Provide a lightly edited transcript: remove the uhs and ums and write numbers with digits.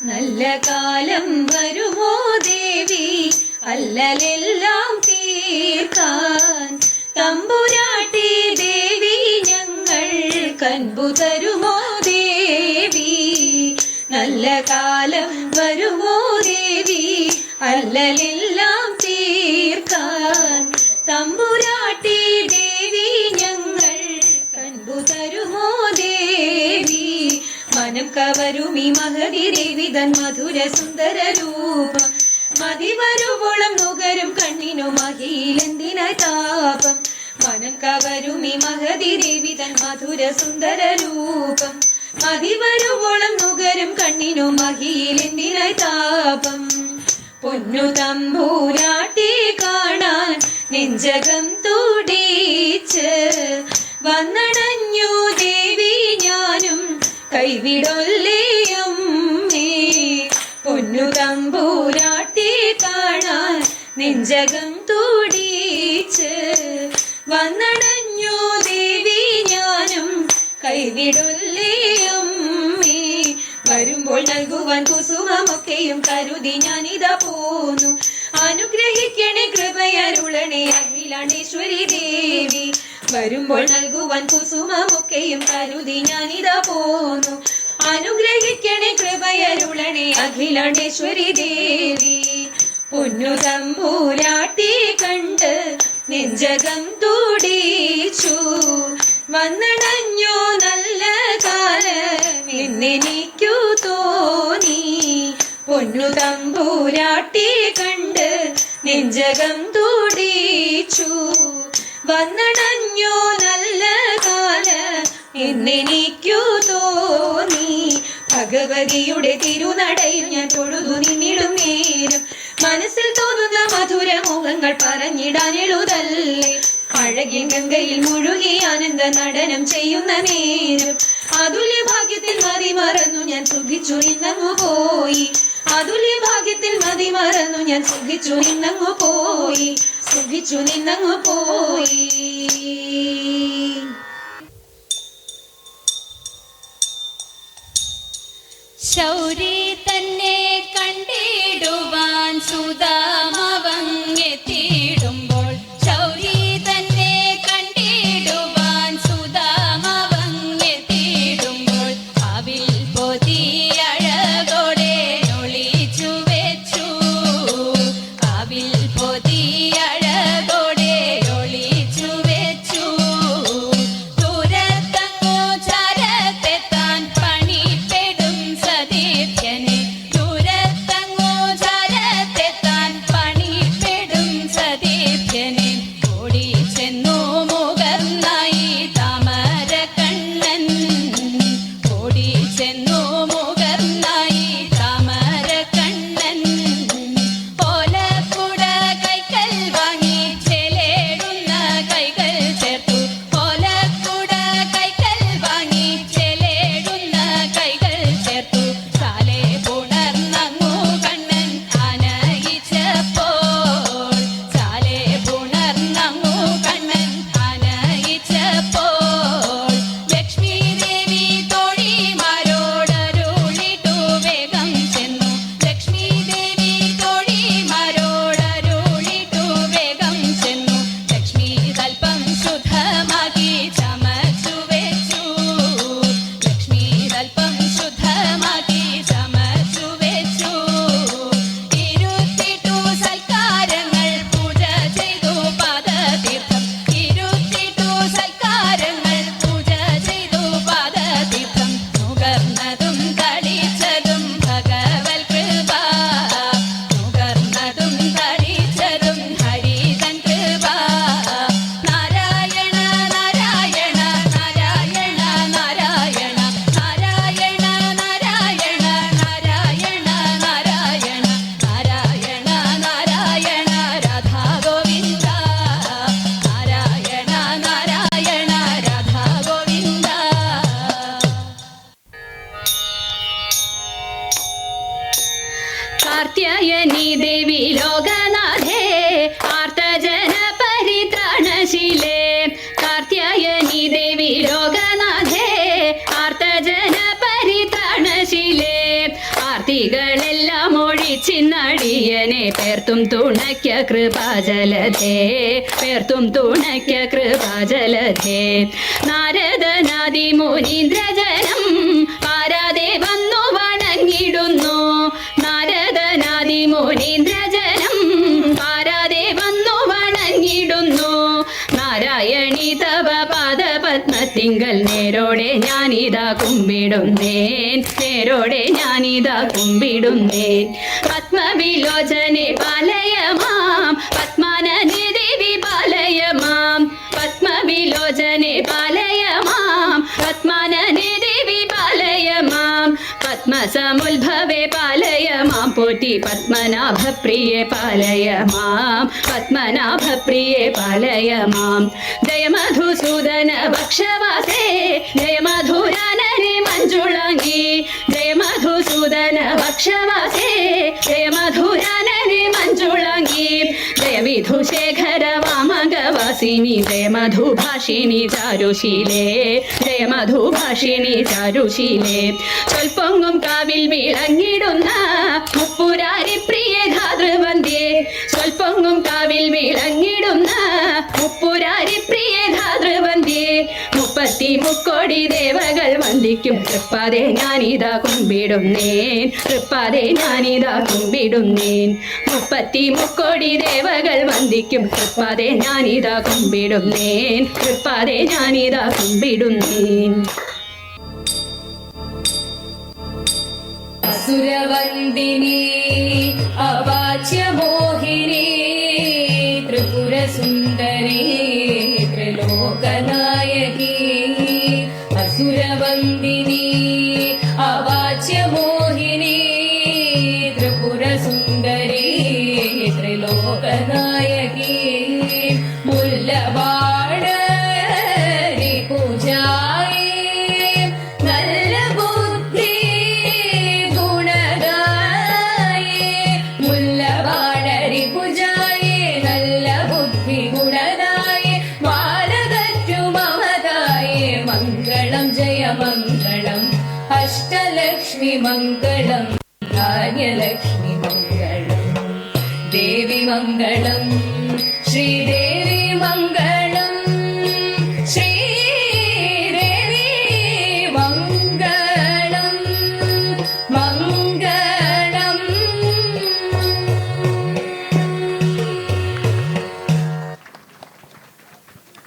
നല്ല കാലം വരുമോ ദേവി അല്ലലെല്ലാം തീർക്കാൻ. തമ്പുരാട്ടി ദേവി ഞങ്ങൾ കൻപു തരുമോ ദേവി. നല്ല കാലം വരുമോ ദേവി അല്ലലെല്ലാം തീർക്കാൻ. തമ്പുരാട്ടി ദേവി ഞങ്ങൾ കൻപു തരുമോ ദേവി. മനം കവരുമി മഹതി ദേവി തൻ മധുര സുന്ദര രൂപം. മതി വരുവോളം നുകരും കണ്ണിനു മഹിയിലെന്തിനായി താപം. മനം കവരുമി മഹതി ദേവി തൻ മധുര സുന്ദര രൂപം. മതി വരുവോളം നുകരും കണ്ണിനു മഹിയിലെന്തിനായി താപം. പൊന്നു തമ്പൂരാട്ടി കാണാൻ നെഞ്ചകം തുടിച്ച് വന്നണഞ്ഞു ദേവി ഞാനും കൈവിടൊല്ലേയമ്മേ. പൊന്നു തമ്പൂരാട്ടി കാണാൻ നെഞ്ചകം തുടിച്ച് വന്നണഞ്ഞു ദേവി ഞാനും കൈവിടൊല്ലേയമ്മേ. വരുമ്പോൾ നൽകുവാൻ കുസുമമൊക്കെയും കരുതി ഞാനിതാ പോന്നു. അനുഗ്രഹിക്കണേ കൃപയരുളണേ അഖിലാണ്ടേശ്വരി ദേവി. വരുമ്പോൾ നൽകുവാൻ കുസുമമൊക്കെയും കരുതി ഞാനിതാ പോന്നു. അനുഗ്രഹിക്കണേ കൃപയരുളണേ അഖിലാണ്ടേശ്വരി ദേവി. പൊന്നു തമ്പൂരാട്ടി കണ്ട് നെഞ്ചകം തുടിച്ചു വന്നണഞ്ഞോ നല്ല കാലം എന്നെനിക്കു തോന്നി. പൊന്നു തമ്പൂരാട്ടി കണ്ട് നെഞ്ചകം തുടിച്ചു വന്നണഞ്ഞോ നല്ല കാലം എന്നെനിക്കു തോന്നി. ഭഗവതിയുടെ തിരുനടയിൽ ഞാൻ തൊഴുതു നിന്നിടും നേരം മനസ്സിൽ തോന്നുന്ന മധുര മോഹങ്ങൾ പറഞ്ഞിടാൻ എഴുതല്ലേ. അഴകിൽ ഗംഗയിൽ മുഴുകി ആനന്ദ നടനം ചെയ്യുന്ന നേരം അതുല്യ ഭാഗ്യത്തിൽ മതി മറന്നു ഞാൻ സുഖിച്ചു നിന്നങ്ങു പോയി. അതുല്യ ഭാഗ്യത്തിൽ മതി മറന്നു ഞാൻ സുഖിച്ചു നിന്നങ്ങു പോയി. സുഖിച്ചു നിന്നങ്ങു പോയി. ശൗരി തന്നെ കണ്ടിടുവാൻ സുധാമവങ്ങെത്തിയിടുമ്പോൾ ശൗരി തന്നെ കണ്ടിടുവാൻ സുധാമവങ്ങെത്തിയിടുമ്പോൾ അവിൽ പൊതിയഴകോടെ ഒളിച്ചു വെച്ചു. അവിൽ പൊതിയഴകോടെ ഒളിച്ചു വെച്ചു. ദൂരത്തങ്ങോ ചരത്തെത്താൻ പണിപ്പെടും സതീർത്ഥ്യനെ മതികളെല്ലാം ഒഴിച്ചിന്നടിയനെ പേർത്തും തുണയ്ക്ക കൃപാജലധേ പേർത്തും തുണയ്ക്ക കൃപാജലധേ നാരദനാദി മുനീന്ദ്രജനം പാരാതെ വന്നു വണങ്ങിടുന്നു നാരദനാദി മുനീന്ദ്രജനം പാരാതെ വന്നു വണങ്ങിടുന്നു നാരായണി തവ പാദപത്മത്തിങ്കൽ നേരോടെ ഞാനിതാ കുമ്പിടുന്നേൻ നേരോടെ ഞാനിതാ കുമ്പിടുന്നേൻ പത്മവിലോചനെ പാലയ മാം പത്മാനനെ ദേവി പാലയ മാം പത്മവിലോചനെ പാലയ മാം പത്മാനനെ ദേവി പാലയ മാം പത്മസമുദ്ഭവേ പാലയ മാം പോറ്റി പത്മനാഭപ്രിയേ പാലയ മാം പത്മനാഭപ്രിയേ പാലയ മാം ജയ മധുസൂദന ഭക്ഷവാസേ ജയ മധുരാനനെ മഞ്ജുളാംഗി ജയ മധുസൂദന ഭക്ഷവാസേ ജയ മധുരാനനെ മഞ്ജുളാംഗി ജയ വിധുശേഖര വാമകവാസിനി ജയ മധുഭാഷിണി ചാരുശീലേ ജയ മധുഭാഷിണി ചാരുശീലേ സ്വൽപ്പൊങ്ങും കാവിൽ വിളങ്ങിടുന്ന മുപ്പുരാരി പ്രിയ ധാതൃവന്ധ്യേ സ്വൽപ്പൊങ്ങും കാവിൽ വിളങ്ങിടുന്ന മുപ്പുരാരി പ്രിയ ധാതൃവന്ധ്യേ മുക്കോടി ദേവകൾ വന്ദിക്കും തൃപ്പാതെ ഞാനിതാ കുമ്പിടുന്നേൻ തൃപ്പാതെ ഞാനിതാ കുമ്പിടുന്നേൻ മുക്കോടി ദേവകൾ വന്ദിക്കും തൃപ്പാതെ ഞാനിതാ കുമ്പിടുന്നേൻ തൃപ്പാതെ ഞാനിതാ കുമ്പിടുന്നേൻ അസുരവന്ദിനി അവാച്യമോഹിനി ത്രിപുരസുന്ദരി ത്രിലോകനായകി അസുരവന്ദിനി അവാച്യമോഹിനി ത്രിപുരസുന്ദരി ത്രിലോകനായകി മുല്ലവാട പൂജായി നല്ല ബുദ്ധി ഗുണദായി മുല്ലവാടരി പൂജായി നല്ല ബുദ്ധി ഗുണദായി മാലകറ്റു മമതായി മംഗളം ജയ മംഗളം അഷ്ടലക്ഷ്മി മംഗളം ധാന്യലക്ഷ്മി മംഗളം ദേവി മംഗളം